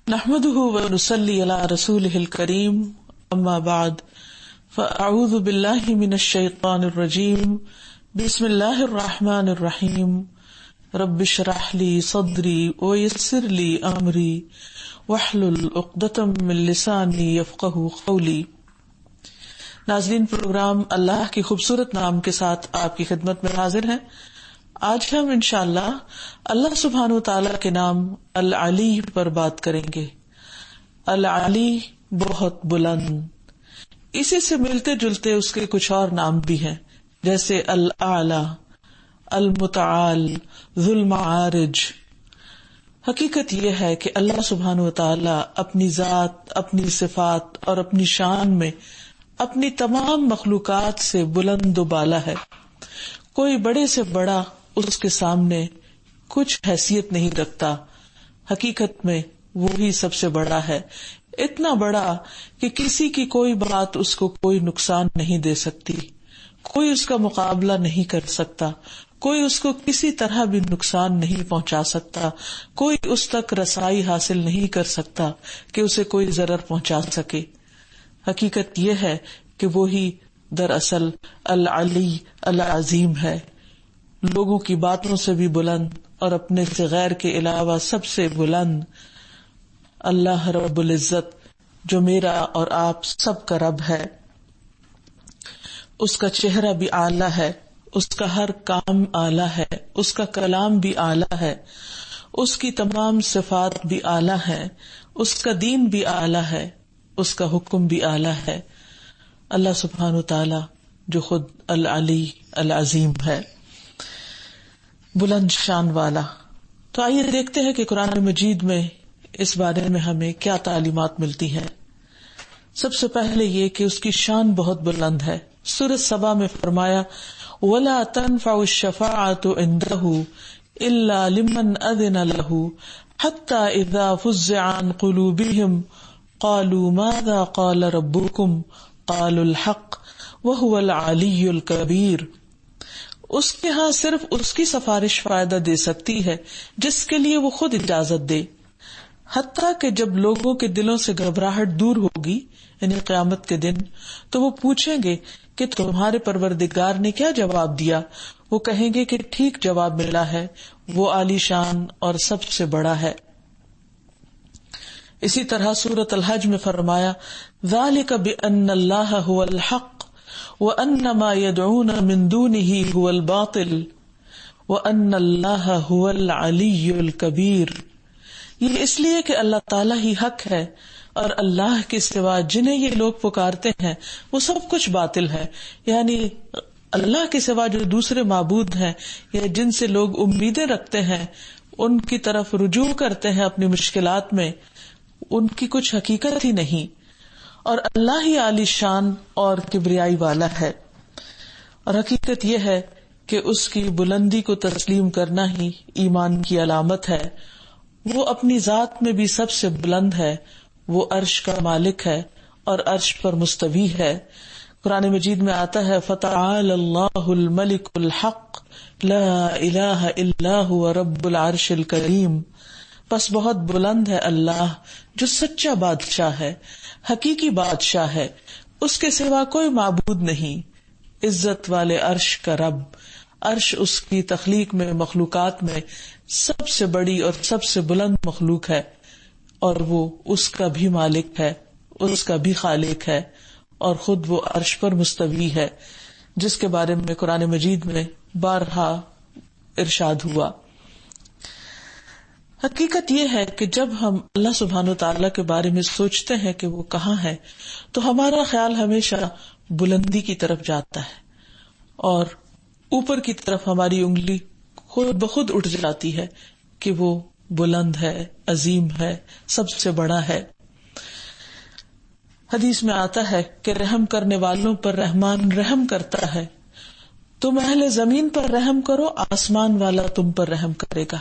نحمده ونصلي على رسوله الكريم اما بعد فاعوذ بالله من الشيطان الرجيم بسم الله الرحمن الرحيم رب اشرح لي صدري ويسر لي امري واحلل عقدة من لساني يفقهوا قولي۔ ناظرین، پروگرام اللہ کے خوبصورت نام کے ساتھ آپ کی خدمت میں حاضر ہیں۔ آج ہم انشاءاللہ اللہ سبحانہ وتعالی کے نام العلی پر بات کریں گے۔ العلی بہت بلند، اسی سے ملتے جلتے اس کے کچھ اور نام بھی ہیں، جیسے الاعلی، المتعال، ذو المعارج۔ حقیقت یہ ہے کہ اللہ سبحانہ وتعالی اپنی ذات، اپنی صفات اور اپنی شان میں اپنی تمام مخلوقات سے بلند و بالا ہے۔ کوئی بڑے سے بڑا اس کے سامنے کچھ حیثیت نہیں رکھتا۔ حقیقت میں وہی سب سے بڑا ہے، اتنا بڑا کہ کسی کی کوئی بات اس کو کوئی نقصان نہیں دے سکتی، کوئی اس کا مقابلہ نہیں کر سکتا، کوئی اس کو کسی طرح بھی نقصان نہیں پہنچا سکتا، کوئی اس تک رسائی حاصل نہیں کر سکتا کہ اسے کوئی ضرر پہنچا سکے۔ حقیقت یہ ہے کہ وہی دراصل العلی العظیم ہے، لوگوں کی باتوں سے بھی بلند اور اپنے سے غیر کے علاوہ سب سے بلند اللہ رب العزت، جو میرا اور آپ سب کا رب ہے۔ اس کا چہرہ بھی اعلیٰ ہے، اس کا ہر کام اعلیٰ ہے، اس کا کلام بھی اعلیٰ ہے، اس کی تمام صفات بھی اعلیٰ ہے، اس کا دین بھی اعلیٰ ہے، اس کا حکم بھی اعلیٰ ہے۔ اللہ سبحانہ وتعالی جو خود العلی العظیم ہے، بلند شان والا۔ تو آئیے دیکھتے ہیں کہ قرآن مجید میں اس بارے میں ہمیں کیا تعلیمات ملتی ہیں۔ سب سے پہلے یہ کہ اس کی شان بہت بلند ہے۔ سورۃ سبا میں فرمایا وَلَا تَنفَعُ الشَّفَاعَةُ عِندَهُ إِلَّا لِمَنْ أَذِنَ لَهُ حَتَّى إِذَا فُزِّعَ عَنْ قُلُوبِهِمْ قَالُوا مَاذَا قَالَ رَبُّكُمْ قَالُوا الْحَقَّ وَهُوَ الْعَلِيُّ الْكَبِيرُ۔ اس کے ہاں صرف اس کی سفارش فائدہ دے سکتی ہے جس کے لیے وہ خود اجازت دے، حتیٰ کہ جب لوگوں کے دلوں سے گھبراہٹ دور ہوگی، یعنی قیامت کے دن، تو وہ پوچھیں گے کہ تمہارے پروردگار نے کیا جواب دیا؟ وہ کہیں گے کہ ٹھیک جواب ملا ہے، وہ عالی شان اور سب سے بڑا ہے۔ اسی طرح سورۃ الحج میں فرمایا ذَلِكَ بِأَنَّ اللَّهَ هُوَ الْحَقُّ وَأَنَّ مَا يَدْعُونَ مِن دُونِهِ هُوَ الْبَاطِلُ وَأَنَّ اللَّهَ هُوَ الْعَلِيُّ الْكَبِيرُ۔ یہ اس لیے کہ اللہ تعالیٰ ہی حق ہے اور اللہ کے سوا جنہیں یہ لوگ پکارتے ہیں وہ سب کچھ باطل ہے، یعنی اللہ کے سوا جو دوسرے معبود ہیں یا جن سے لوگ امیدیں رکھتے ہیں، ان کی طرف رجوع کرتے ہیں اپنی مشکلات میں، ان کی کچھ حقیقت ہی نہیں، اور اللہ ہی عالی شان اور کبریائی والا ہے۔ اور حقیقت یہ ہے کہ اس کی بلندی کو تسلیم کرنا ہی ایمان کی علامت ہے۔ وہ اپنی ذات میں بھی سب سے بلند ہے، وہ عرش کا مالک ہے اور عرش پر مستوی ہے۔ قرآن مجید میں آتا ہے فَتَعَالَى اللَّهُ الْمَلِكُ الْحَقُّ لَا إِلَٰهَ إِلَّا هُوَ رَبُّ الْعَرْشِ الْكَرِيمِ۔ بس بہت بلند ہے اللہ جو سچا بادشاہ ہے، حقیقی بادشاہ ہے، اس کے سوا کوئی معبود نہیں، عزت والے عرش کا رب۔ عرش اس کی تخلیق میں، مخلوقات میں سب سے بڑی اور سب سے بلند مخلوق ہے، اور وہ اس کا بھی مالک ہے، اس کا بھی خالق ہے، اور خود وہ عرش پر مستوی ہے، جس کے بارے میں قرآن مجید میں بارہا ارشاد ہوا۔ حقیقت یہ ہے کہ جب ہم اللہ سبحانہ وتعالی کے بارے میں سوچتے ہیں کہ وہ کہاں ہے، تو ہمارا خیال ہمیشہ بلندی کی طرف جاتا ہے، اور اوپر کی طرف ہماری انگلی خود بخود اٹھ جاتی ہے کہ وہ بلند ہے، عظیم ہے، سب سے بڑا ہے۔ حدیث میں آتا ہے کہ رحم کرنے والوں پر رحمان رحم کرتا ہے، تم اہل زمین پر رحم کرو، آسمان والا تم پر رحم کرے گا۔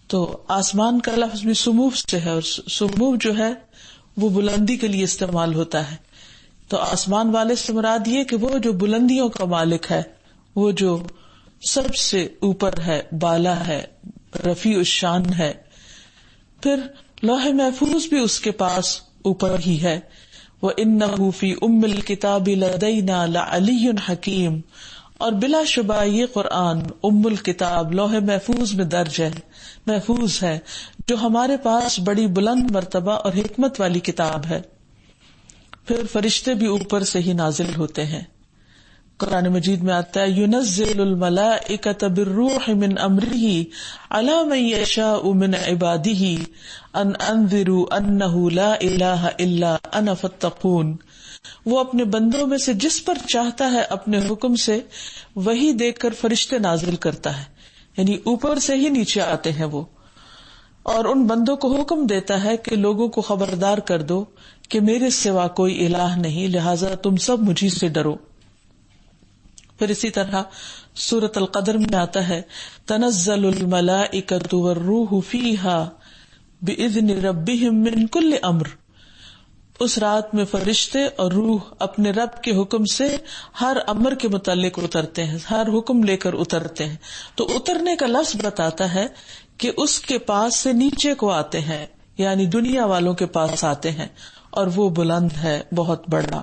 تو آسمان کا لفظ بھی سمو سے ہے، اور سمو جو ہے وہ بلندی کے لیے استعمال ہوتا ہے۔ تو آسمان والے سے مراد یہ کہ وہ جو بلندیوں کا مالک ہے، وہ جو سب سے اوپر ہے، بالا ہے، رفیع الشان ہے۔ پھر لوح محفوظ بھی اس کے پاس اوپر ہی ہے. وَإِنَّهُ فِي أُمِّ الْكِتَابِ لَدَيْنَا لَعَلِيٌّ حَكِيمٌ، اور بلا شبہ یہ قرآن ام الکتاب لوح محفوظ میں درج ہے، محفوظ ہے، جو ہمارے پاس بڑی بلند مرتبہ اور حکمت والی کتاب ہے. پھر فرشتے بھی اوپر سے ہی نازل ہوتے ہیں. قرآن مجید میں آتا ہے يُنَزِّلُ الْمَلَائِكَةَ بِالرُّوحِ مِنْ أَمْرِهِ عَلَى مَنْ يَشَاءُ مِنْ عِبَادِهِ أَنْ أَنذِرُوا أَنَّهُ لَا إِلَهَ إِلَّا أَنَا فَاتَّقُونِ. وہ اپنے بندوں میں سے جس پر چاہتا ہے اپنے حکم سے وہی دیکھ کر فرشتے نازل کرتا ہے، یعنی اوپر سے ہی نیچے آتے ہیں وہ، اور ان بندوں کو حکم دیتا ہے کہ لوگوں کو خبردار کر دو کہ میرے سوا کوئی الہ نہیں، لہٰذا تم سب مجھی سے ڈرو. پھر اسی طرح سورۃ القدر میں آتا ہے تنزل الملائکۃ والروح فیہا بإذن ربہم من کل امر. اس رات میں فرشتے اور روح اپنے رب کے حکم سے ہر امر کے متعلق اترتے ہیں، ہر حکم لے کر اترتے ہیں. تو اترنے کا لفظ بتاتا ہے کہ اس کے پاس سے نیچے کو آتے ہیں، یعنی دنیا والوں کے پاس آتے ہیں، اور وہ بلند ہے، بہت بڑا.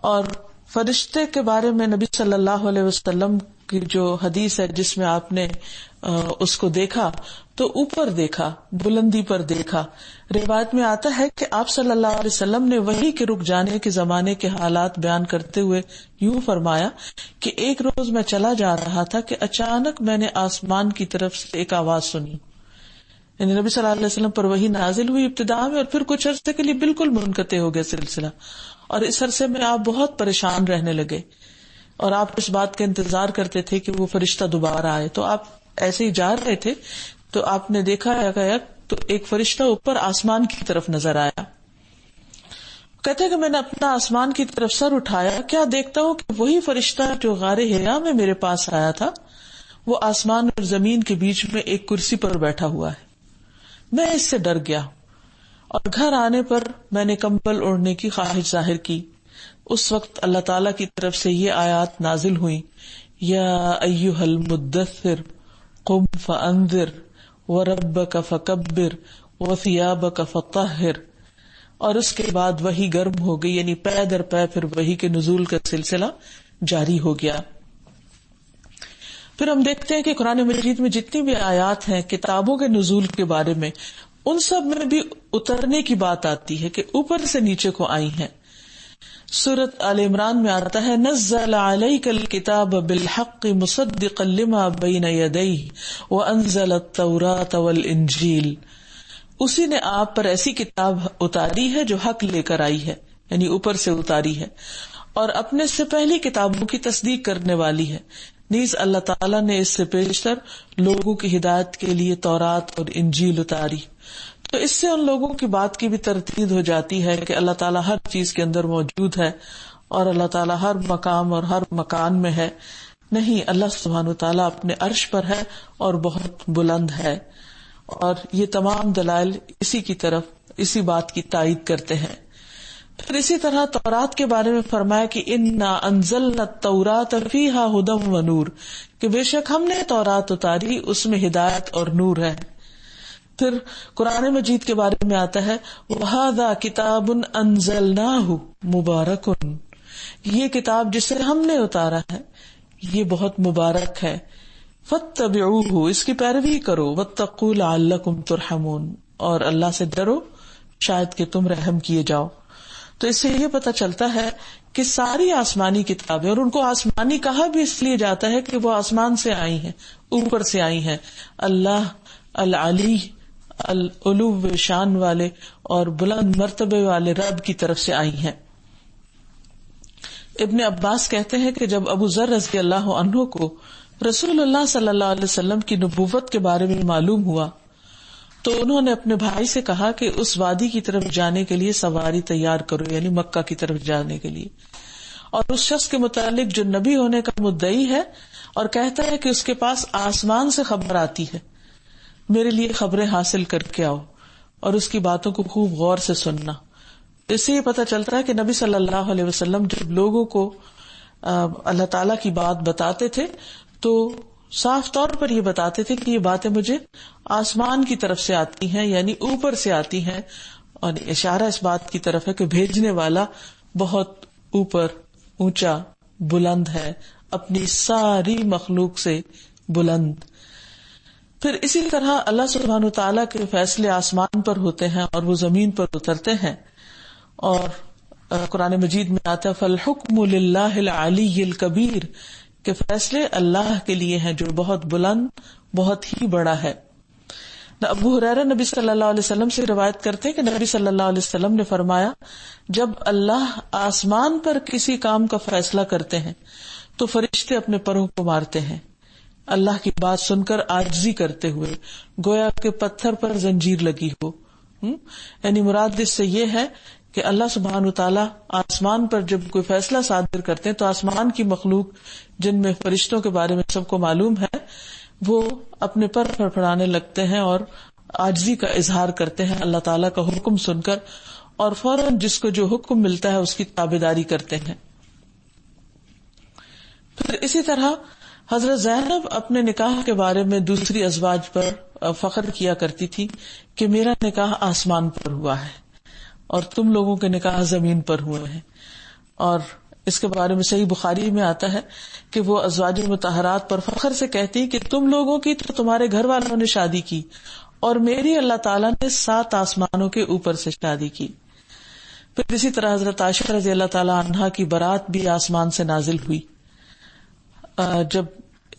اور فرشتے کے بارے میں نبی صلی اللہ علیہ وسلم کی جو حدیث ہے جس میں آپ نے اس کو دیکھا تو اوپر دیکھا، بلندی پر دیکھا. روایت میں آتا ہے کہ آپ صلی اللہ علیہ وسلم نے وحی کے رک جانے کے زمانے کے حالات بیان کرتے ہوئے یوں فرمایا کہ ایک روز میں چلا جا رہا تھا کہ اچانک میں نے آسمان کی طرف سے ایک آواز سنی. یعنی نبی صلی اللہ علیہ وسلم پر وحی نازل ہوئی ابتدا میں، اور پھر کچھ عرصے کے لیے بالکل منقطع ہو گیا سلسلہ، اور اس عرصے میں آپ بہت پریشان رہنے لگے اور آپ اس بات کا انتظار کرتے تھے کہ وہ فرشتہ دوبارہ آئے. تو آپ ایسے ہی جا رہے تھے تو آپ نے دیکھا تو ایک فرشتہ اوپر آسمان کی طرف نظر آیا. کہتے کہ میں نے اپنا آسمان کی طرف سر اٹھایا، کیا دیکھتا ہوں کہ وہی فرشتہ جو غار حرا میں میرے پاس آیا تھا وہ آسمان اور زمین کے بیچ میں ایک کرسی پر بیٹھا ہوا ہے. میں اس سے ڈر گیا اور گھر آنے پر میں نے کمبل اوڑھنے کی خواہش ظاہر کی. اس وقت اللہ تعالی کی طرف سے یہ آیات نازل ہوئی، یا ایھا المدثر قم فانذر وربک فکبر وثیابک فطہر. اور اس کے بعد وحی گرم ہو گئی، یعنی پے در پے پھر وحی کے نزول کا سلسلہ جاری ہو گیا. پھر ہم دیکھتے ہیں کہ قرآن مجید میں جتنی بھی آیات ہیں کتابوں کے نزول کے بارے میں، ان سب میں بھی اترنے کی بات آتی ہے کہ اوپر سے نیچے کو آئی ہیں. سورۃ آل عمران میں آتا ہے نزل علیک الکتاب بالحق مصدقا لما بین یدیہ وانزل التوراۃ والانجیل. اسی نے آپ پر ایسی کتاب اتاری ہے جو حق لے کر آئی ہے، یعنی اوپر سے اتاری ہے، اور اپنے سے پہلی کتابوں کی تصدیق کرنے والی ہے. نیز اللہ تعالیٰ نے اس سے پیشتر لوگوں کی ہدایت کے لیے تورات اور انجیل اتاری. تو اس سے ان لوگوں کی بات کی بھی تردید ہو جاتی ہے کہ اللہ تعالیٰ ہر چیز کے اندر موجود ہے اور اللہ تعالیٰ ہر مقام اور ہر مکان میں ہے. نہیں، اللہ سبحانہ وتعالیٰ اپنے عرش پر ہے اور بہت بلند ہے. اور یہ تمام دلائل اسی کی طرف، اسی بات کی تائید کرتے ہیں. پھر اسی طرح تورات کے بارے میں فرمایا کہ انا انزلنا التوراۃ فیہا ھدی ونور، کہ بے شک ہم نے تورات اتاری، اس میں ہدایت اور نور ہے. پھر قرآن مجید کے بارے میں آتا ہے وَهَذَا كِتَابٌ أَنزَلْنَاهُ مُبَارَكٌ، یہ کتاب جسے ہم نے اتارا ہے یہ بہت مبارک ہے. فَاتَّبِعُوهُ، اس کی پیروی کرو. وَاتَّقُوا لَعَلَّكُمْ تُرْحَمُونَ، اور اللہ سے ڈرو شاید کہ تم رحم کیے جاؤ. تو اس سے یہ پتہ چلتا ہے کہ ساری آسمانی کتابیں، اور ان کو آسمانی کہا بھی اس لیے جاتا ہے کہ وہ آسمان سے آئی ہیں، اوپر سے آئی ہیں. اللہ العلی، العلو شان والے اور بلند مرتبے والے رب کی طرف سے آئی ہیں. ابن عباس کہتے ہیں کہ جب ابو ذر رضی اللہ عنہ کو رسول اللہ صلی اللہ علیہ وسلم کی نبوت کے بارے میں معلوم ہوا تو انہوں نے اپنے بھائی سے کہا کہ اس وادی کی طرف جانے کے لیے سواری تیار کرو، یعنی مکہ کی طرف جانے کے لیے. اور اس شخص کے متعلق جو نبی ہونے کا مدعی ہے اور کہتا ہے کہ اس کے پاس آسمان سے خبر آتی ہے، میرے لیے خبریں حاصل کر کے آؤ اور اس کی باتوں کو خوب غور سے سننا. اس سے یہ پتہ چلتا ہے کہ نبی صلی اللہ علیہ وسلم جب لوگوں کو اللہ تعالیٰ کی بات بتاتے تھے تو صاف طور پر یہ بتاتے تھے کہ یہ باتیں مجھے آسمان کی طرف سے آتی ہیں، یعنی اوپر سے آتی ہیں، اور اشارہ اس بات کی طرف ہے کہ بھیجنے والا بہت اوپر، اونچا، بلند ہے، اپنی ساری مخلوق سے بلند. پھر اسی طرح اللہ سبحانہ تعالیٰ کے فیصلے آسمان پر ہوتے ہیں اور وہ زمین پر اترتے ہیں، اور قرآن مجید میں آتا ہے فَالْحُكْمُ لِلَّهِ الْعَلِيِّ الْكَبِيرِ کہ فیصلے اللہ کے لیے ہیں جو بہت بلند، بہت ہی بڑا ہے. ابو ہریرہ نبی صلی اللہ علیہ وسلم سے روایت کرتے ہیں کہ نبی صلی اللہ علیہ وسلم نے فرمایا جب اللہ آسمان پر کسی کام کا فیصلہ کرتے ہیں تو فرشتے اپنے پروں کو مارتے ہیں، اللہ کی بات سن کر عاجزی کرتے ہوئے، گویا کہ پتھر پر زنجیر لگی ہو. یعنی مراد اس سے یہ ہے کہ اللہ سبحانہ تعالیٰ آسمان پر جب کوئی فیصلہ صادر کرتے ہیں تو آسمان کی مخلوق جن میں فرشتوں کے بارے میں سب کو معلوم ہے وہ اپنے پر پھڑپھڑانے لگتے ہیں اور عاجزی کا اظہار کرتے ہیں اللہ تعالیٰ کا حکم سن کر، اور فوراً جس کو جو حکم ملتا ہے اس کی تابعداری کرتے ہیں. پھر اسی طرح حضرت زینب اپنے نکاح کے بارے میں دوسری ازواج پر فخر کیا کرتی تھی کہ میرا نکاح آسمان پر ہوا ہے اور تم لوگوں کے نکاح زمین پر ہوئے ہیں. اور اس کے بارے میں صحیح بخاری میں آتا ہے کہ وہ ازواج مطہرات پر فخر سے کہتی کہ تم لوگوں کی تو تمہارے گھر والوں نے شادی کی اور میری اللہ تعالیٰ نے 7 آسمانوں کے اوپر سے شادی کی. پھر اسی طرح حضرت عائشہ رضی اللہ تعالیٰ عنہا کی برات بھی آسمان سے نازل ہوئی. جب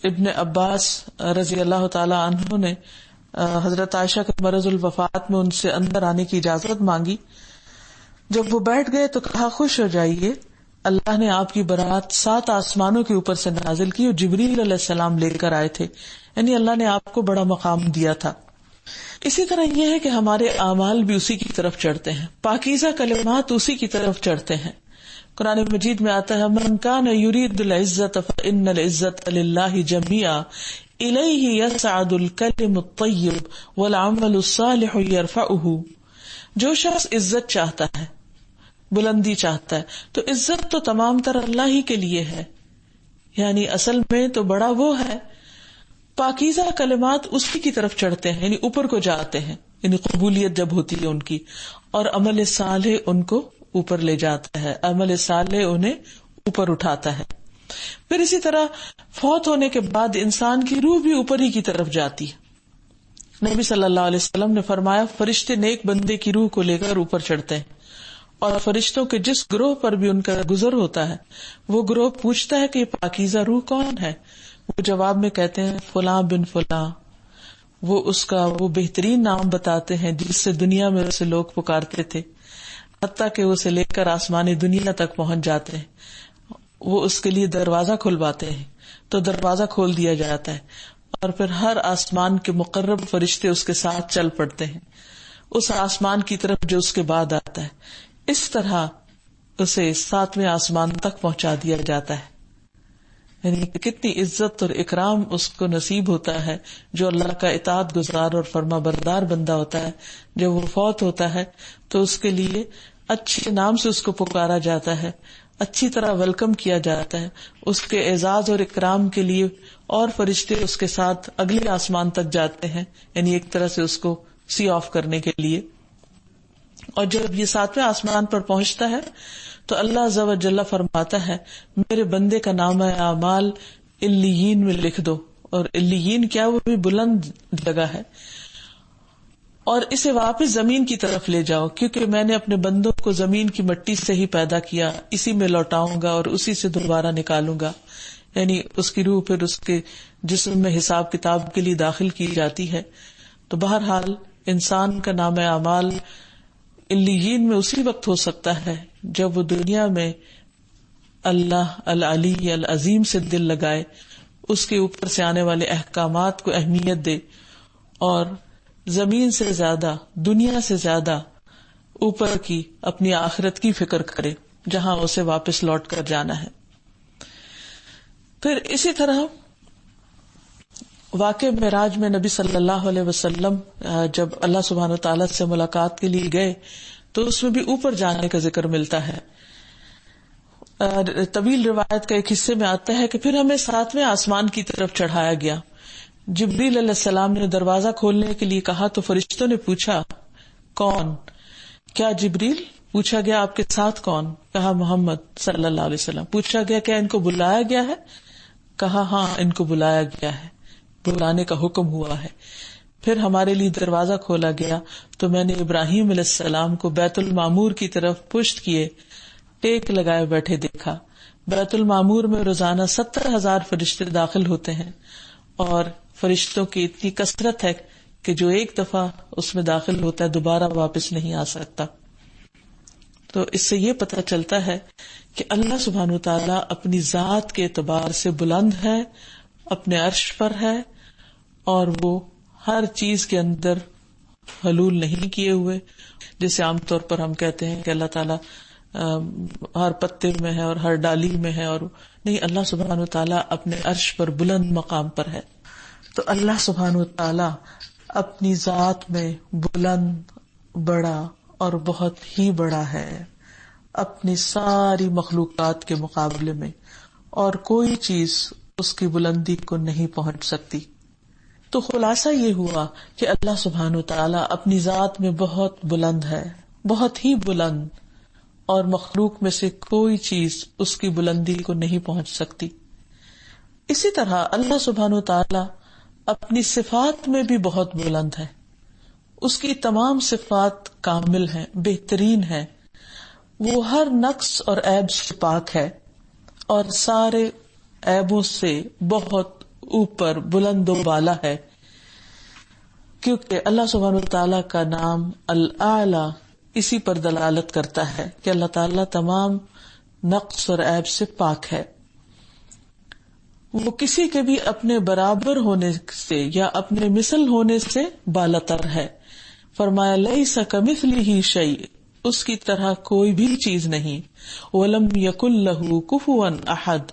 ابن عباس رضی اللہ تعالیٰ عنہ نے حضرت عائشہ کے مرض الوفات میں ان سے اندر آنے کی اجازت مانگی، جب وہ بیٹھ گئے تو کہا خوش ہو جائیے، اللہ نے آپ کی برات 7 آسمانوں کے اوپر سے نازل کی اور جبریل علیہ السلام لے کر آئے تھے، یعنی اللہ نے آپ کو بڑا مقام دیا تھا. اسی طرح یہ ہے کہ ہمارے اعمال بھی اسی کی طرف چڑھتے ہیں، پاکیزہ کلمات اسی کی طرف چڑھتے ہیں. قرآن مجید میں آتا ہے من کان یرید العزت فإن العزت للہ جميعا الیہ یصعد الکلم الطیب والعمل الصالح یرفعہ. جو شخص عزت چاہتا ہے، بلندی چاہتا ہے، تو عزت تو تمام تر اللہ ہی کے لیے ہے، یعنی اصل میں تو بڑا وہ ہے. پاکیزہ کلمات اسی کی طرف چڑھتے ہیں، یعنی اوپر کو جاتے ہیں، یعنی قبولیت جب ہوتی ہے ان کی، اور عمل صالح ان کو اوپر لے جاتا ہے، عمل صالح انہیں اوپر اٹھاتا ہے. پھر اسی طرح فوت ہونے کے بعد انسان کی روح بھی اوپر ہی کی طرف جاتی ہے. نبی صلی اللہ علیہ وسلم نے فرمایا فرشتے نیک بندے کی روح کو لے کر اوپر چڑھتے ہیں، اور فرشتوں کے جس گروہ پر بھی ان کا گزر ہوتا ہے وہ گروہ پوچھتا ہے کہ یہ پاکیزہ روح کون ہے؟ وہ جواب میں کہتے ہیں فلاں بن فلاں. وہ اس کا وہ بہترین نام بتاتے ہیں جس سے دنیا میں اسے لوگ پکارتے تھے، حتیٰ کہ اسے لے کر آسمانی دنیا تک پہنچ جاتے ہیں. وہ اس کے لیے دروازہ کھلواتے ہیں تو دروازہ کھول دیا جاتا ہے، اور پھر ہر آسمان کے مقرب فرشتے اس کے ساتھ چل پڑتے ہیں اس آسمان کی طرف جو اس کے بعد آتا ہے. اس طرح اسے 7ویں آسمان تک پہنچا دیا جاتا ہے. یعنی کتنی عزت اور اکرام اس کو نصیب ہوتا ہے جو اللہ کا اطاعت گزار اور فرما بردار بندہ ہوتا ہے. جب وہ فوت ہوتا ہے تو اس کے لیے اچھے نام سے اس کو پکارا جاتا ہے، اچھی طرح ویلکم کیا جاتا ہے. اس کے اعزاز اور اکرام کے لیے اور فرشتے اس کے ساتھ اگلے آسمان تک جاتے ہیں، یعنی ایک طرح سے اس کو سی آف کرنے کے لیے. اور جب یہ 7ویں آسمان پر پہنچتا ہے تو اللہ عز و جل فرماتا ہے میرے بندے کا نام اعمال علیین میں لکھ دو. اور علیین کیا؟ وہ بھی بلند جگہ ہے. اور اسے واپس زمین کی طرف لے جاؤ، کیونکہ میں نے اپنے بندوں کو زمین کی مٹی سے ہی پیدا کیا، اسی میں لوٹاؤں گا اور اسی سے دوبارہ نکالوں گا. یعنی اس کی روح پھر اس کے جسم میں حساب کتاب کے لیے داخل کی جاتی ہے. تو بہرحال انسان کا نام اعمال علیین میں اسی وقت ہو سکتا ہے جب وہ دنیا میں اللہ العلی العظیم سے دل لگائے، اس کے اوپر سے آنے والے احکامات کو اہمیت دے، اور زمین سے زیادہ، دنیا سے زیادہ اوپر کی اپنی آخرت کی فکر کرے جہاں اسے واپس لوٹ کر جانا ہے. پھر اسی طرح واقع معراج میں نبی صلی اللہ علیہ وسلم جب اللہ سبحانہ وتعالیٰ سے ملاقات کے لیے گئے تو اس میں بھی اوپر جانے کا ذکر ملتا ہے. طویل روایت کا ایک حصے میں آتا ہے کہ پھر ہمیں 7ویں آسمان کی طرف چڑھایا گیا. جبریل علیہ السلام نے دروازہ کھولنے کے لیے کہا تو فرشتوں نے پوچھا کون؟ کیا جبریل؟ پوچھا گیا آپ کے ساتھ کون؟ کہا محمد صلی اللہ علیہ وسلم. پوچھا گیا کیا ان کو بلایا گیا ہے؟ کہا ہاں ان کو بلایا گیا ہے، بلانے کا حکم ہوا ہے. پھر ہمارے لیے دروازہ کھولا گیا تو میں نے ابراہیم علیہ السلام کو بیت المعمور کی طرف پشت کیے ٹیک لگائے بیٹھے دیکھا. بیت المعمور میں روزانہ 70,000 فرشتے داخل ہوتے ہیں اور فرشتوں کی اتنی کثرت ہے کہ جو ایک دفعہ اس میں داخل ہوتا ہے دوبارہ واپس نہیں آ سکتا. تو اس سے یہ پتہ چلتا ہے کہ اللہ سبحانہ وتعالی اپنی ذات کے اعتبار سے بلند ہے، اپنے عرش پر ہے، اور وہ ہر چیز کے اندر حلول نہیں کیے ہوئے. جیسے عام طور پر ہم کہتے ہیں کہ اللہ تعالیٰ ہر پتے میں ہے اور ہر ڈالی میں ہے، اور نہیں، اللہ سبحانہ وتعالی اپنے عرش پر بلند مقام پر ہے. تو اللہ سبحانہ وتعالی اپنی ذات میں بلند، بڑا اور بہت ہی بڑا ہے اپنی ساری مخلوقات کے مقابلے میں، اور کوئی چیز اس کی بلندی کو نہیں پہنچ سکتی. تو خلاصہ یہ ہوا کہ اللہ سبحانہ وتعالی اپنی ذات میں بہت بلند ہے، بہت ہی بلند، اور مخلوق میں سے کوئی چیز اس کی بلندی کو نہیں پہنچ سکتی. اسی طرح اللہ سبحانہ وتعالی اپنی صفات میں بھی بہت بلند ہے. اس کی تمام صفات کامل ہیں، بہترین ہیں. وہ ہر نقص اور عیب سے پاک ہے اور سارے عیبوں سے بہت اوپر، بلند و بالا ہے. کیونکہ اللہ سبحانہ وتعالی کا نام الاعلی اسی پر دلالت کرتا ہے کہ اللہ تعالیٰ تمام نقص اور عیب سے پاک ہے. وہ کسی کے بھی اپنے برابر ہونے سے یا اپنے مثل ہونے سے بالاتر ہے. فرمایا لیس کمثلہ شیء، اس کی طرح کوئی بھی چیز نہیں. ولم یکن لہ کفوا احد،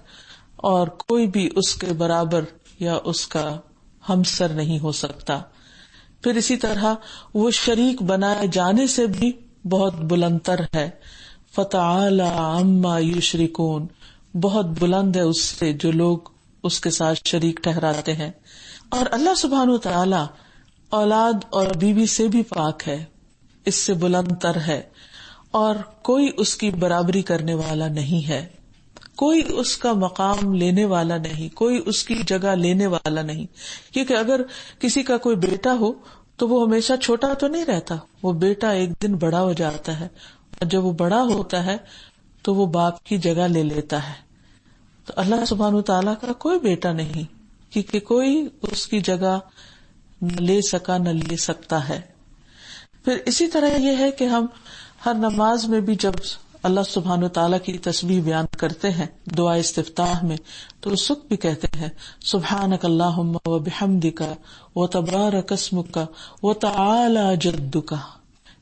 اور کوئی بھی اس کے برابر یا اس کا ہمسر نہیں ہو سکتا. پھر اسی طرح وہ شریک بنائے جانے سے بھی بہت بلند تر ہے. فتعالی عما یشرکون، بہت بلند ہے اس سے جو لوگ اس کے ساتھ شریک ٹھہراتے ہیں. اور اللہ سبحانہ وتعالی اولاد اور بیوی سے بھی پاک ہے، اس سے بلند تر ہے، اور کوئی اس کی برابری کرنے والا نہیں ہے. کوئی اس کا مقام لینے والا نہیں، کوئی اس کی جگہ لینے والا نہیں. کیونکہ اگر کسی کا کوئی بیٹا ہو تو وہ ہمیشہ چھوٹا تو نہیں رہتا، وہ بیٹا ایک دن بڑا ہو جاتا ہے، اور جب وہ بڑا ہوتا ہے تو وہ باپ کی جگہ لے لیتا ہے. تو اللہ سبحانہ وتعالیٰ کا کوئی بیٹا نہیں، کیونکہ کوئی اس کی جگہ نہ لے سکا نہ لے سکتا ہے. پھر اسی طرح یہ ہے کہ ہم ہر نماز میں بھی جب اللہ سبحانہ وتعالیٰ کی تسبیح بیان کرتے ہیں دعا استفتاح میں، تو اس وقت بھی کہتے ہیں سبحانک اللہم وبحمدک وتبارک اسمک وتعالی جدک،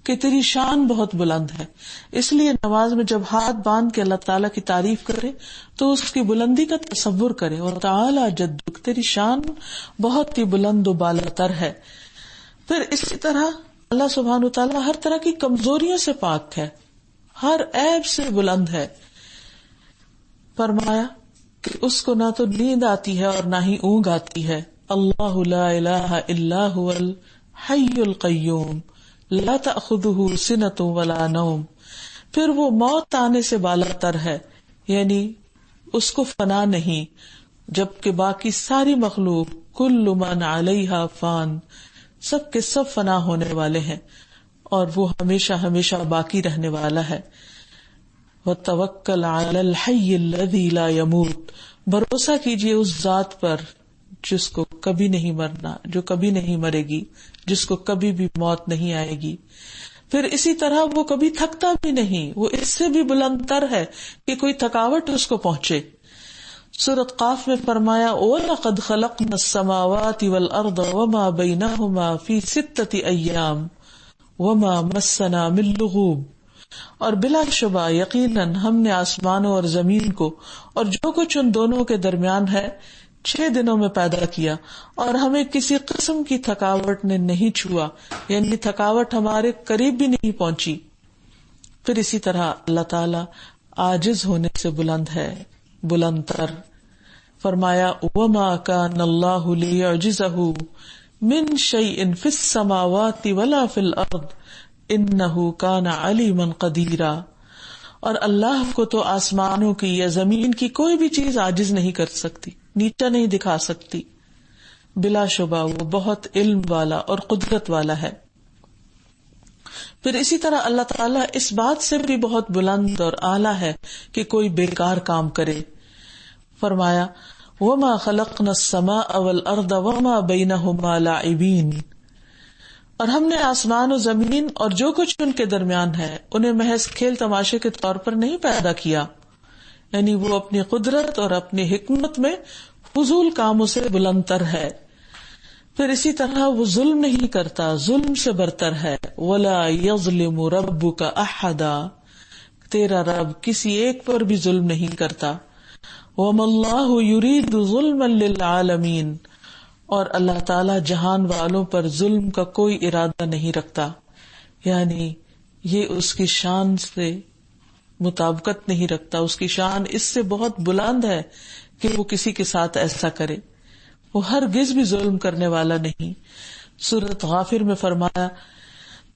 کہ تیری شان بہت بلند ہے. اس لیے نماز میں جب ہاتھ باندھ کے اللہ تعالیٰ کی تعریف کرے تو اس کی بلندی کا تصور کرے، اور تعالی جدک، تیری شان بہت ہی بلند و بالاتر ہے. پھر اسی طرح اللہ سبحانہ وتعالیٰ ہر طرح کی کمزوریوں سے پاک ہے، ہر عیب سے بلند ہے. فرمایا کہ اس کو نہ تو نیند آتی ہے اور نہ ہی اونگ آتی ہے. اللہ لا الہ الا هو الحی القیوم لا تأخذہ سنۃ ولا نوم. پھر وہ موت آنے سے بالا تر ہے، یعنی اس کو فنا نہیں، جبکہ باقی ساری مخلوق کل من علیہا فان، سب کے سب فنا ہونے والے ہیں، اور وہ ہمیشہ ہمیشہ باقی رہنے والا ہے. وَتَوَكَّلْ عَلَى الْحَيِّ الَّذِي لَا يَمُوتُ، بھروسہ کیجئے اس ذات پر جس کو کبھی نہیں مرنا، جو کبھی نہیں مرے گی، جس کو کبھی بھی موت نہیں آئے گی. پھر اسی طرح وہ کبھی تھکتا بھی نہیں، وہ اس سے بھی بلند تر ہے کہ کوئی تھکاوٹ اس کو پہنچے. سورۃ قاف میں فرمایا وَلَقَدْ خَلَقْنَا السَّمَاوَاتِ وَالْأَرْضَ وَمَا بَيْنَهُمَا فِي 6 أَيَّامٍ وَمَا مَسَّنَا مِن لُغُوبٍ، اور بلا شبہ یقیناً ہم نے آسمانوں اور زمین کو اور جو کچھ ان دونوں کے درمیان ہے 6 دنوں میں پیدا کیا، اور ہمیں کسی قسم کی تھکاوٹ نے نہیں چھوا، یعنی تھکاوٹ ہمارے قریب بھی نہیں پہنچی. پھر اسی طرح اللہ تعالی عاجز ہونے سے بلند ہے، بلند تر. فرمایا وما كان الله ليعجزه من شيء في السماوات ولا في الارض انه كان عليما قديرا. اور اللہ کو تو آسمانوں کی یا زمین کی کوئی بھی چیز عاجز نہیں کر سکتی، نیچا نہیں دکھا سکتی. بلا شبہ وہ بہت علم والا اور قدرت والا ہے. پھر اسی طرح اللہ تعالیٰ اس بات سے بھی بہت بلند اور اعلیٰ ہے کہ کوئی بیکار کام کرے. فرمایا وما خلقنا السماء والارض وما بینہما لاعبین. اور ہم نے آسمان و زمین اور جو کچھ ان کے درمیان ہے انہیں محض کھیل تماشے کے طور پر نہیں پیدا کیا، یعنی وہ اپنی قدرت اور اپنی حکمت میں فضول کاموں سے بلند تر ہے. پھر اسی طرح وہ ظلم نہیں کرتا، ظلم سے برتر ہے. ولا یظلم ربک احدا، تیرا رب کسی ایک پر بھی ظلم نہیں کرتا. وما اللہ یرید ظلما للعالمین، اور اللہ تعالی جہان والوں پر ظلم کا کوئی ارادہ نہیں رکھتا، یعنی یہ اس کی شان سے مطابقت نہیں رکھتا. اس کی شان اس سے بہت بلند ہے کہ وہ کسی کے ساتھ ایسا کرے. وہ ہرگز بھی ظلم کرنے والا نہیں. سورۃ غافر میں فرمایا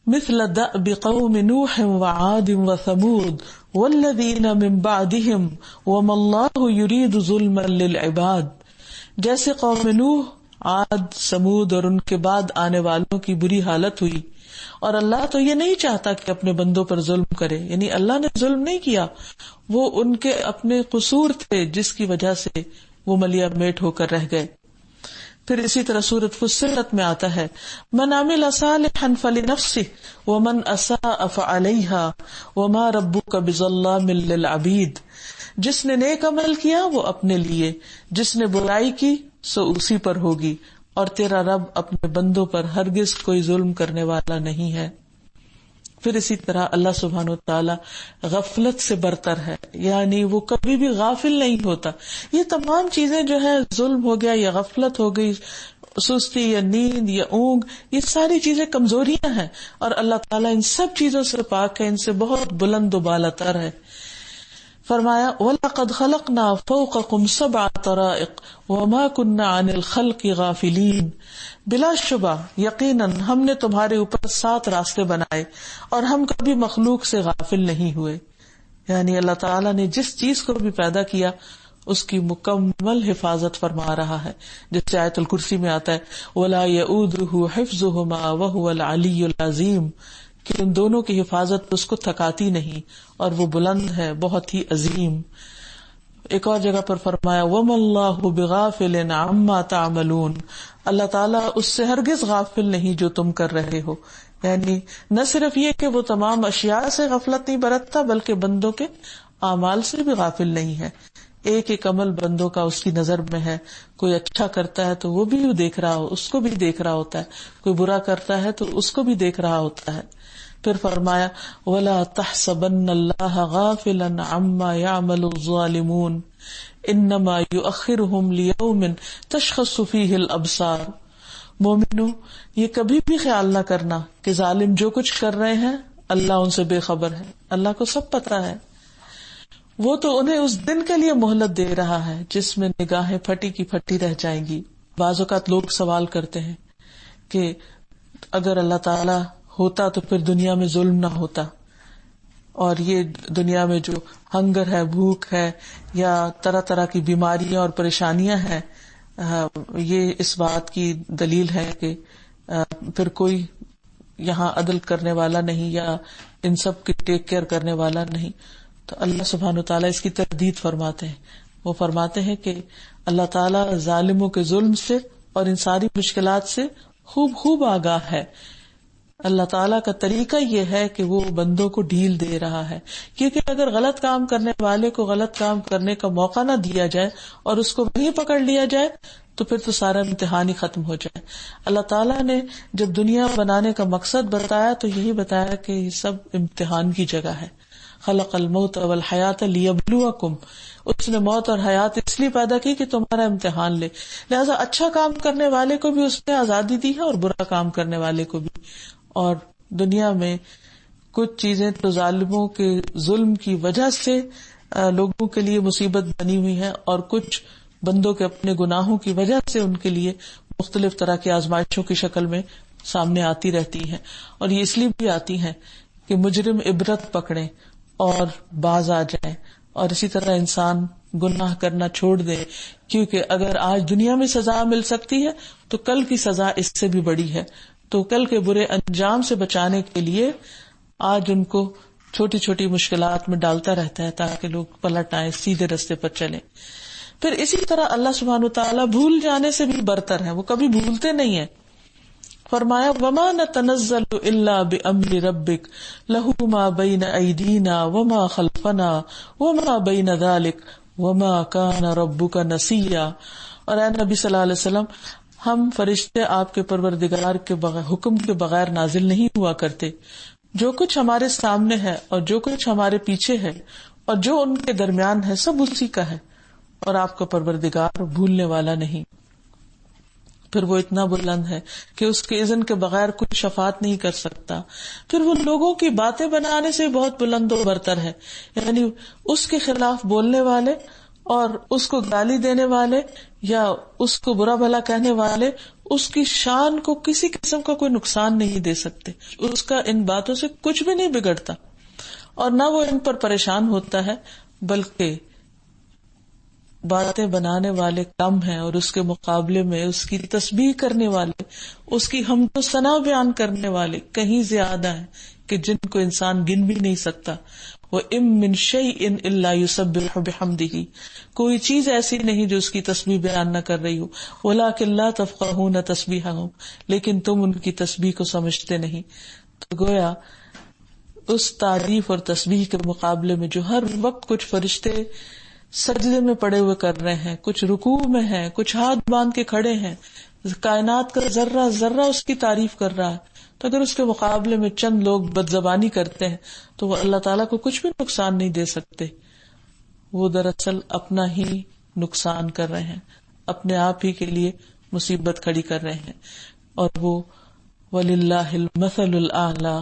مثل دأب قوم نوح وعاد وثمود والذین من بعدهم وما اللہ یرید ظلما للعباد. جیسے قوم نوح، عاد، سمود اور ان کے بعد آنے والوں کی بری حالت ہوئی، اور اللہ تو یہ نہیں چاہتا کہ اپنے بندوں پر ظلم کرے، یعنی اللہ نے ظلم نہیں کیا، وہ ان کے اپنے قصور تھے جس کی وجہ سے وہ ملیا میٹ ہو کر رہ گئے. پھر اسی طرح سورۃ فصلت میں آتا ہے من عمل صالحا فلنفسه ومن اساء فعليها وما ربك بظلام للعبید. جس نے نیک عمل کیا وہ اپنے لیے، جس نے برائی کی سو اسی پر ہوگی، اور تیرا رب اپنے بندوں پر ہرگز کوئی ظلم کرنے والا نہیں ہے. پھر اسی طرح اللہ سبحانہ وتعالی غفلت سے برتر ہے، یعنی وہ کبھی بھی غافل نہیں ہوتا. یہ تمام چیزیں جو ہے ظلم ہو گیا یا غفلت ہو گئی، سستی یا نیند یا اونگ، یہ ساری چیزیں کمزوریاں ہیں، اور اللہ تعالیٰ ان سب چیزوں سے پاک ہے، ان سے بہت بلند و بالا تر ہے. فرمایا وَلَقَدْ خَلَقْنَا فَوْقَكُمْ سَبْعَ طَرَائِقَ وَمَا كُنَّا عَنِ الْخَلْقِ غَافِلِينَ. بلا شبہ یقیناً ہم نے تمہارے اوپر 7 راستے بنائے اور ہم کبھی مخلوق سے غافل نہیں ہوئے. یعنی اللہ تعالیٰ نے جس چیز کو بھی پیدا کیا اس کی مکمل حفاظت فرما رہا ہے، جس آیت الکرسی میں آتا ہے وَلَا يَئُودُهُ حِفْظُهُمَا وَهُوَ الْعَلِيُّ الْعَظِيمُ، کہ ان دونوں کی حفاظت اس کو تھکاتی نہیں اور وہ بلند ہے، بہت ہی عظیم. ایک اور جگہ پر فرمایا وَمَا اللَّهُ بِغَافِلٍ عَمَّا تَعْمَلُونَ، اللہ تعالیٰ اس سے ہرگز غافل نہیں جو تم کر رہے ہو. یعنی نہ صرف یہ کہ وہ تمام اشیاء سے غفلت نہیں برتتا، بلکہ بندوں کے اعمال سے بھی غافل نہیں ہے. ایک ایک عمل بندوں کا اس کی نظر میں ہے. کوئی اچھا کرتا ہے تو وہ بھی دیکھ رہا ہو، اس کو بھی دیکھ رہا ہوتا ہے، کوئی برا کرتا ہے تو اس کو بھی دیکھ رہا ہوتا ہے. پھر فرمایا وَلَا تَحْسَبَنَّ اللَّهَ غَافِلًا عَمَّا يَعْمَلُ الظَّالِمُونَ إِنَّمَا يُؤَخِّرُهُمْ لِيَوْمٍ تَشْخَصُ فِيهِ الْأَبْصَارُ. مومنو، یہ کبھی بھی خیال نہ کرنا کہ ظالم جو کچھ کر رہے ہیں اللہ ان سے بے خبر ہے، اللہ کو سب پتا ہے. وہ تو انہیں اس دن کے لیے مہلت دے رہا ہے جس میں نگاہیں پھٹی کی پھٹی رہ جائیں گی. بعض اوقات لوگ سوال کرتے ہیں کہ اگر اللہ تعالی ہوتا تو پھر دنیا میں ظلم نہ ہوتا، اور یہ دنیا میں جو ہنگر ہے، بھوک ہے، یا طرح طرح کی بیماریاں اور پریشانیاں ہیں، یہ اس بات کی دلیل ہے کہ پھر کوئی یہاں عدل کرنے والا نہیں یا ان سب کی ٹیک کیئر کرنے والا نہیں. تو اللہ سبحانہ وتعالیٰ اس کی تردید فرماتے ہیں. وہ فرماتے ہیں کہ اللہ تعالیٰ ظالموں کے ظلم سے اور ان ساری مشکلات سے خوب آگاہ ہے. اللہ تعالیٰ کا طریقہ یہ ہے کہ وہ بندوں کو ڈھیل دے رہا ہے، کیونکہ اگر غلط کام کرنے والے کو غلط کام کرنے کا موقع نہ دیا جائے اور اس کو وہیں پکڑ لیا جائے تو پھر تو سارا امتحان ہی ختم ہو جائے. اللہ تعالیٰ نے جب دنیا بنانے کا مقصد بتایا تو یہی بتایا کہ یہ سب امتحان کی جگہ ہے. خلق الموت والحیات لیبلوکم، اس نے موت اور حیات اس لیے پیدا کی کہ تمہارا امتحان لے. لہذا اچھا کام کرنے والے کو بھی اس نے آزادی دی ہے اور برا کام کرنے والے کو بھی. اور دنیا میں کچھ چیزیں تو ظالموں کے ظلم کی وجہ سے لوگوں کے لیے مصیبت بنی ہوئی ہیں، اور کچھ بندوں کے اپنے گناہوں کی وجہ سے ان کے لیے مختلف طرح کی آزمائشوں کی شکل میں سامنے آتی رہتی ہیں. اور یہ اس لیے بھی آتی ہیں کہ مجرم عبرت پکڑیں اور باز آ جائیں، اور اسی طرح انسان گناہ کرنا چھوڑ دے، کیونکہ اگر آج دنیا میں سزا مل سکتی ہے تو کل کی سزا اس سے بھی بڑی ہے. تو کل کے برے انجام سے بچانے کے لیے آج ان کو چھوٹی چھوٹی مشکلات میں ڈالتا رہتا ہے تاکہ لوگ پلٹ آئیں، سیدھے رستے پر چلیں. پھر اسی طرح اللہ سبحانہ وتعالیٰ بھول جانے سے بھی برتر ہے، وہ کبھی بھولتے نہیں ہیں. فرمایا وما نتنزل الا بامر ربک لہ ما بین ایدینا وما خلفنا وما بین ذلک وما کان ربک نسیا. اور اے نبی صلی اللہ علیہ وسلم، ہم فرشتے آپ کے پروردگار کے حکم کے بغیر نازل نہیں ہوا کرتے. جو کچھ ہمارے سامنے ہے اور جو کچھ ہمارے پیچھے ہے اور جو ان کے درمیان ہے سب اسی کا ہے، اور آپ کا پروردگار بھولنے والا نہیں. پھر وہ اتنا بلند ہے کہ اس کے اذن کے بغیر کوئی شفاعت نہیں کر سکتا. پھر وہ لوگوں کی باتیں بنانے سے بہت بلند و برتر ہے، یعنی اس کے خلاف بولنے والے اور اس کو گالی دینے والے یا اس کو برا بھلا کہنے والے اس کی شان کو کسی قسم کا کوئی نقصان نہیں دے سکتے. اس کا ان باتوں سے کچھ بھی نہیں بگڑتا، اور نہ وہ ان پر پریشان ہوتا ہے، بلکہ باتیں بنانے والے کم ہیں اور اس کے مقابلے میں اس کی تسبیح کرنے والے، اس کی حمد و ثنا بیان کرنے والے کہیں زیادہ ہیں کہ جن کو انسان گن بھی نہیں سکتا. وَإِن مِّن شَيْءٍ إِلَّا يُسَبِّحُ بِحَمْدِهِ، کوئی چیز ایسی نہیں جو اس کی تسبیح بیان نہ کر رہی ہو. وَلَٰكِن لَّا تَفْقَهُونَ تَسْبِيحَهُمْ، لیکن تم ان کی تسبیح کو سمجھتے نہیں. تو گویا اس تعریف اور تسبیح کے مقابلے میں جو ہر وقت کچھ فرشتے سجدے میں پڑے ہوئے کر رہے ہیں، کچھ رکوع میں ہیں، کچھ ہاتھ باندھ کے کھڑے ہیں، کائنات کا ذرہ ذرہ اس کی تعریف کر رہا ہے، تو اگر اس کے مقابلے میں چند لوگ بد زبانی کرتے ہیں تو وہ اللہ تعالیٰ کو کچھ بھی نقصان نہیں دے سکتے. وہ دراصل اپنا ہی نقصان کر رہے ہیں، اپنے آپ ہی کے لیے مصیبت کھڑی کر رہے ہیں. اور وہ وَلِلَّهِ الْمَثَلُ الْأَعْلَى،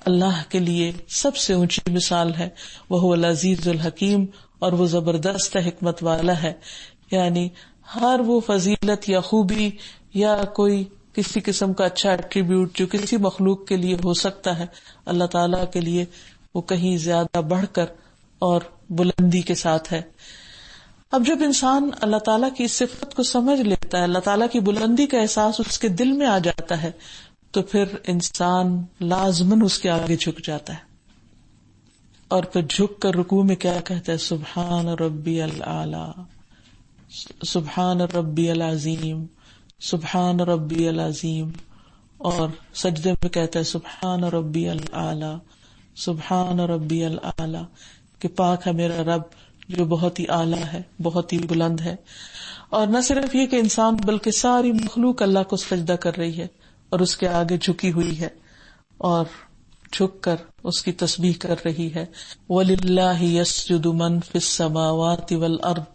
اللہ کے لیے سب سے اونچی مثال ہے. وَهُوَ الْعَزِيزُ الْحَكِيمُ، اور وہ زبردست حکمت والا ہے. یعنی ہر وہ فضیلت یا خوبی یا کوئی کسی قسم کا اچھا ایٹریبیوٹ جو کسی مخلوق کے لیے ہو سکتا ہے، اللہ تعالیٰ کے لیے وہ کہیں زیادہ بڑھ کر اور بلندی کے ساتھ ہے. اب جب انسان اللہ تعالیٰ کی اس صفت کو سمجھ لیتا ہے، اللہ تعالیٰ کی بلندی کا احساس اس کے دل میں آ جاتا ہے، تو پھر انسان لازماً اس کے آگے جھک جاتا ہے. اور پھر جھک کر رکوع میں کیا کہتا ہے؟ سبحان ربی العالی، سبحان ربی العظیم، سبحان ربی العظیم. اور سجدے میں کہتا ہے سبحان ربی العالی، سبحان ربی العالی، کہ پاک ہے میرا رب جو بہت ہی اعلیٰ ہے، بہت ہی بلند ہے. اور نہ صرف یہ کہ انسان بلکہ ساری مخلوق اللہ کو سجدہ کر رہی ہے اور اس کے آگے جھکی ہوئی ہے اور جھک کر اس کی تسبیح کر رہی ہے. وَلِلَّهِ يَسْجُدُ مَن فِي السَّمَاوَاتِ وَالْأَرْضِ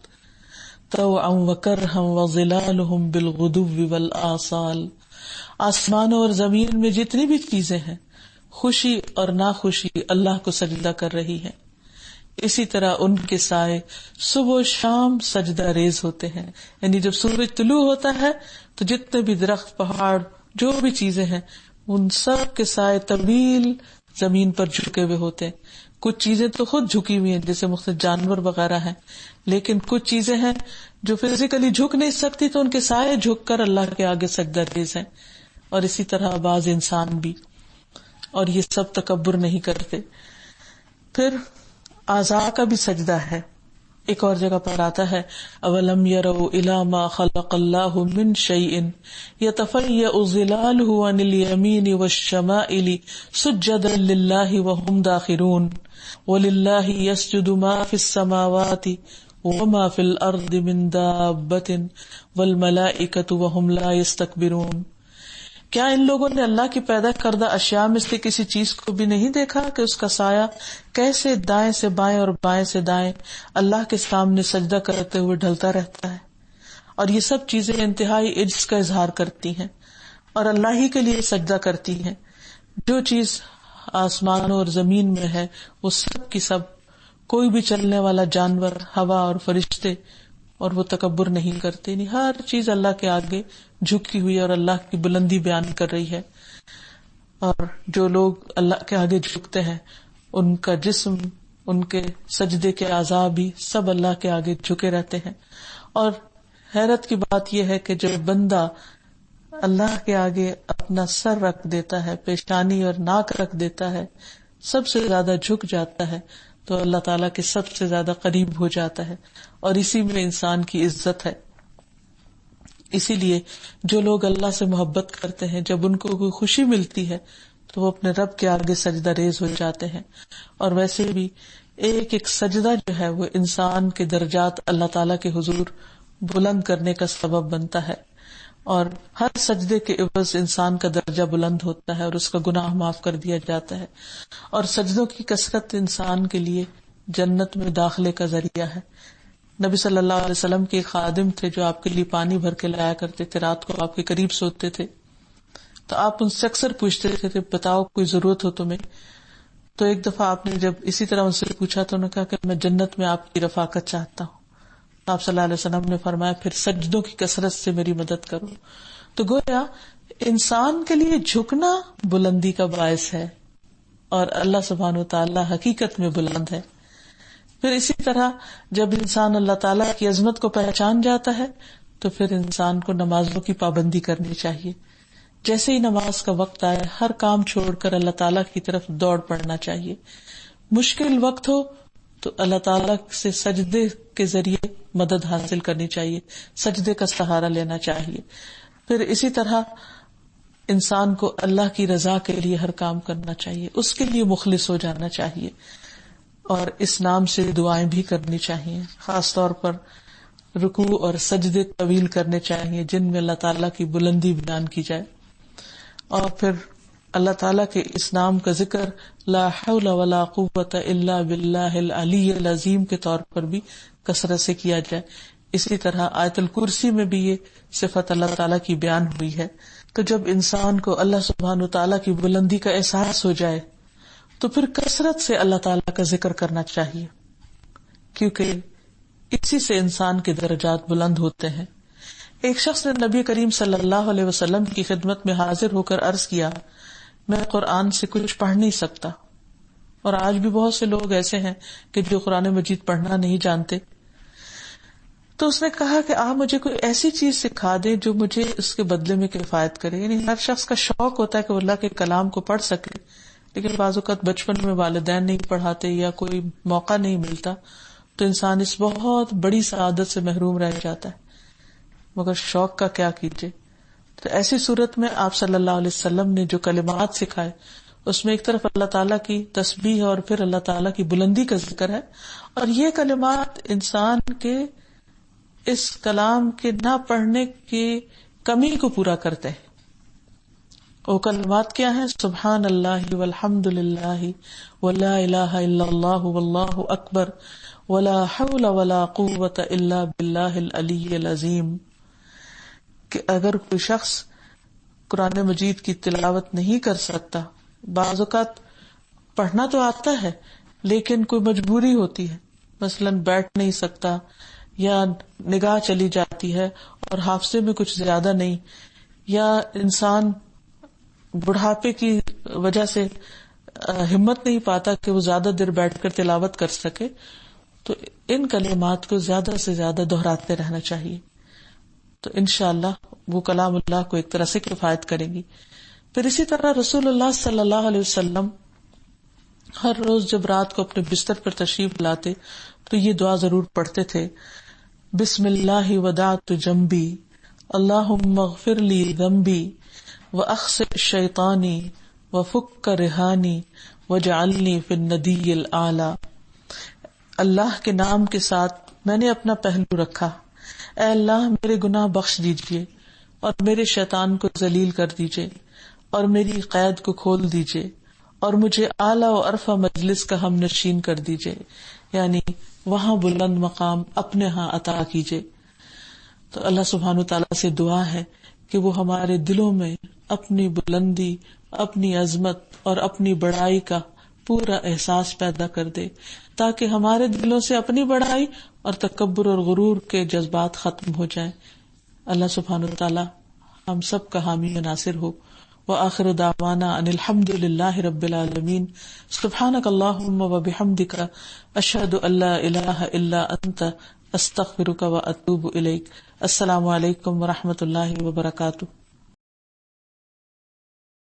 طَوْعًا وَكَرْهًا وَظِلَالُهُم بِالْغُدُوِّ وَالْآصَالِ. آسمانوں اور زمین میں جتنی بھی چیزیں ہیں خوشی اور ناخوشی اللہ کو سجدہ کر رہی ہیں. اسی طرح ان کے سائے صبح و شام سجدہ ریز ہوتے ہیں. یعنی جب سورج طلوع ہوتا ہے تو جتنے بھی درخت، پہاڑ، جو بھی چیزیں ہیں ان سب کے سائے طویل زمین پر جھکے ہوئے ہوتے ہیں. کچھ چیزیں تو خود جھکی ہوئی ہیں جیسے مختلف جانور وغیرہ ہیں، لیکن کچھ چیزیں ہیں جو فزیکلی جھک نہیں سکتی تو ان کے سائے جھک کر اللہ کے آگے سجدہ ریز ہیں. اور اسی طرح بعض انسان بھی، اور یہ سب تکبر نہیں کرتے. پھر اعضاء کا بھی سجدہ ہے. ایک اور جگہ پر آتا ہے اولم يروا الى ما خلق الله من شيء يتفيأ ظلاله عن اليمين والشمائل سجدا لله وهم داخرون ولله يسجد ما في السماوات وما في الارض من دابة والملائكة وهم لا يستكبرون. کیا ان لوگوں نے اللہ کی پیدا کردہ اشیاء میں سے کسی چیز کو بھی نہیں دیکھا کہ اس کا سایہ کیسے دائیں سے بائیں اور بائیں سے دائیں اللہ کے سامنے سجدہ کرتے ہوئے ڈھلتا رہتا ہے. اور یہ سب چیزیں انتہائی عجز کا اظہار کرتی ہیں اور اللہ ہی کے لیے سجدہ کرتی ہیں. جو چیز آسمانوں اور زمین میں ہے وہ سب کی سب، کوئی بھی چلنے والا جانور، ہوا اور فرشتے، اور وہ تکبر نہیں کرتے، نہیں ہر چیز اللہ کے آگے جھکی ہوئی اور اللہ کی بلندی بیان کر رہی ہے. اور جو لوگ اللہ کے آگے جھکتے ہیں ان کا جسم، ان کے سجدے کے اعضاء بھی سب اللہ کے آگے جھکے رہتے ہیں. اور حیرت کی بات یہ ہے کہ جب بندہ اللہ کے آگے اپنا سر رکھ دیتا ہے، پیشانی اور ناک رکھ دیتا ہے، سب سے زیادہ جھک جاتا ہے، تو اللہ تعالیٰ کے سب سے زیادہ قریب ہو جاتا ہے، اور اسی میں انسان کی عزت ہے. اسی لیے جو لوگ اللہ سے محبت کرتے ہیں، جب ان کو کوئی خوشی ملتی ہے تو وہ اپنے رب کے آگے سجدہ ریز ہو جاتے ہیں. اور ویسے بھی ایک ایک سجدہ جو ہے وہ انسان کے درجات اللہ تعالیٰ کے حضور بلند کرنے کا سبب بنتا ہے، اور ہر سجدے کے عوض انسان کا درجہ بلند ہوتا ہے اور اس کا گناہ معاف کر دیا جاتا ہے. اور سجدوں کی کثرت انسان کے لیے جنت میں داخلے کا ذریعہ ہے. نبی صلی اللہ علیہ وسلم کے ایک خادم تھے جو آپ کے لیے پانی بھر کے لایا کرتے تھے، رات کو آپ کے قریب سوتے تھے، تو آپ ان سے اکثر پوچھتے تھے بتاؤ کوئی ضرورت ہو تمہیں. تو ایک دفعہ آپ نے جب اسی طرح ان سے پوچھا تو انہوں نے کہا کہ میں جنت میں آپ کی رفاقت چاہتا ہوں. آپ صلی اللہ علیہ وسلم نے فرمایا پھر سجدوں کی کثرت سے میری مدد کرو. تو گویا انسان کے لیے جھکنا بلندی کا باعث ہے، اور اللہ سبحانہ و تعالی حقیقت میں بلند ہے. پھر اسی طرح جب انسان اللہ تعالیٰ کی عظمت کو پہچان جاتا ہے تو پھر انسان کو نمازوں کی پابندی کرنی چاہیے. جیسے ہی نماز کا وقت آئے ہر کام چھوڑ کر اللہ تعالیٰ کی طرف دوڑ پڑنا چاہیے. مشکل وقت ہو تو اللہ تعالیٰ سے سجدے کے ذریعے مدد حاصل کرنی چاہیے، سجدے کا سہارا لینا چاہیے. پھر اسی طرح انسان کو اللہ کی رضا کے لیے ہر کام کرنا چاہیے، اس کے لیے مخلص ہو جانا چاہیے، اور اس نام سے دعائیں بھی کرنی چاہیے. خاص طور پر رکوع اور سجدے طویل کرنے چاہیے جن میں اللہ تعالیٰ کی بلندی بیان کی جائے. اور پھر اللہ تعالیٰ کے اس نام کا ذکر لا حول ولا قوت الا باللہ العلی العظیم کے طور پر بھی کثرت سے کیا جائے. اسی طرح آیت الکرسی میں بھی یہ صفت اللہ تعالیٰ کی بیان ہوئی ہے. تو جب انسان کو اللہ سبحانہ تعالیٰ کی بلندی کا احساس ہو جائے تو پھر کثرت سے اللہ تعالیٰ کا ذکر کرنا چاہیے، کیونکہ اسی سے انسان کے درجات بلند ہوتے ہیں. ایک شخص نے نبی کریم صلی اللہ علیہ وسلم کی خدمت میں حاضر ہو کر عرض کیا میں قرآن سے کچھ پڑھ نہیں سکتا. اور آج بھی بہت سے لوگ ایسے ہیں کہ جو قرآن مجید پڑھنا نہیں جانتے. تو اس نے کہا کہ آپ مجھے کوئی ایسی چیز سکھا دیں جو مجھے اس کے بدلے میں کفایت کرے. یعنی ہر شخص کا شوق ہوتا ہے کہ وہ اللہ کے کلام کو پڑھ سکے، لیکن بعض اوقات بچپن میں والدین نہیں پڑھاتے یا کوئی موقع نہیں ملتا تو انسان اس بہت بڑی سعادت سے محروم رہ جاتا ہے. مگر شوق کا کیا کیجیے. تو ایسی صورت میں آپ صلی اللہ علیہ وسلم نے جو کلمات سکھائے اس میں ایک طرف اللہ تعالیٰ کی تسبیح اور پھر اللہ تعالیٰ کی بلندی کا ذکر ہے، اور یہ کلمات انسان کے اس کلام کے نہ پڑھنے کی کمی کو پورا کرتے ہیں. وہ کلمات کیا ہیں؟ سبحان اللہ والحمد للہ ولا الہ الا اللہ واللہ اکبر ولا حول ولا قوت الا باللہ العلی العظیم. کہ اگر کوئی شخص قرآن مجید کی تلاوت نہیں کر سکتا، بعض اوقات پڑھنا تو آتا ہے لیکن کوئی مجبوری ہوتی ہے، مثلا بیٹھ نہیں سکتا یا نگاہ چلی جاتی ہے اور حافظے میں کچھ زیادہ نہیں، یا انسان بڑھاپے کی وجہ سے ہمت نہیں پاتا کہ وہ زیادہ دیر بیٹھ کر تلاوت کر سکے، تو ان کلمات کو زیادہ سے زیادہ دہراتے رہنا چاہیے. تو انشاءاللہ وہ کلام اللہ کو ایک طرح سے کفایت کریں گی. پھر اسی طرح رسول اللہ صلی اللہ علیہ وسلم ہر روز جب رات کو اپنے بستر پر تشریف لاتے تو یہ دعا ضرور پڑھتے تھے، بسم اللہ ودعت جنبی اللہم اغفر لی ذنبی واخسئ شیطانی وفک رہانی واجعلنی فی الندی الاعلی. اللہ کے نام کے ساتھ میں نے اپنا پہلو رکھا، اے اللہ میرے گناہ بخش دیجئے اور میرے شیطان کو ذلیل کر دیجئے اور میری قید کو کھول دیجئے اور مجھے اعلیٰ و عرفہ مجلس کا ہم نشین کر دیجئے، یعنی وہاں بلند مقام اپنے ہاں عطا کیجئے. تو اللہ سبحانہ تعالیٰ سے دعا ہے کہ وہ ہمارے دلوں میں اپنی بلندی، اپنی عظمت اور اپنی بڑائی کا پورا احساس پیدا کر دے، تاکہ ہمارے دلوں سے اپنی بڑائی اور تکبر اور غرور کے جذبات ختم ہو جائیں۔ اللہ سبحانہ وتعالی ہم سب کا حامی و ناصر ہو۔ وآخر دعوانا ان الحمد للہ رب العالمین۔ سبحانک اللہم وبحمدک، اشہد ان لا الہ الا انت، استغفرک واتوب الیک۔ السلام علیکم ورحمۃ اللہ وبرکاتہ۔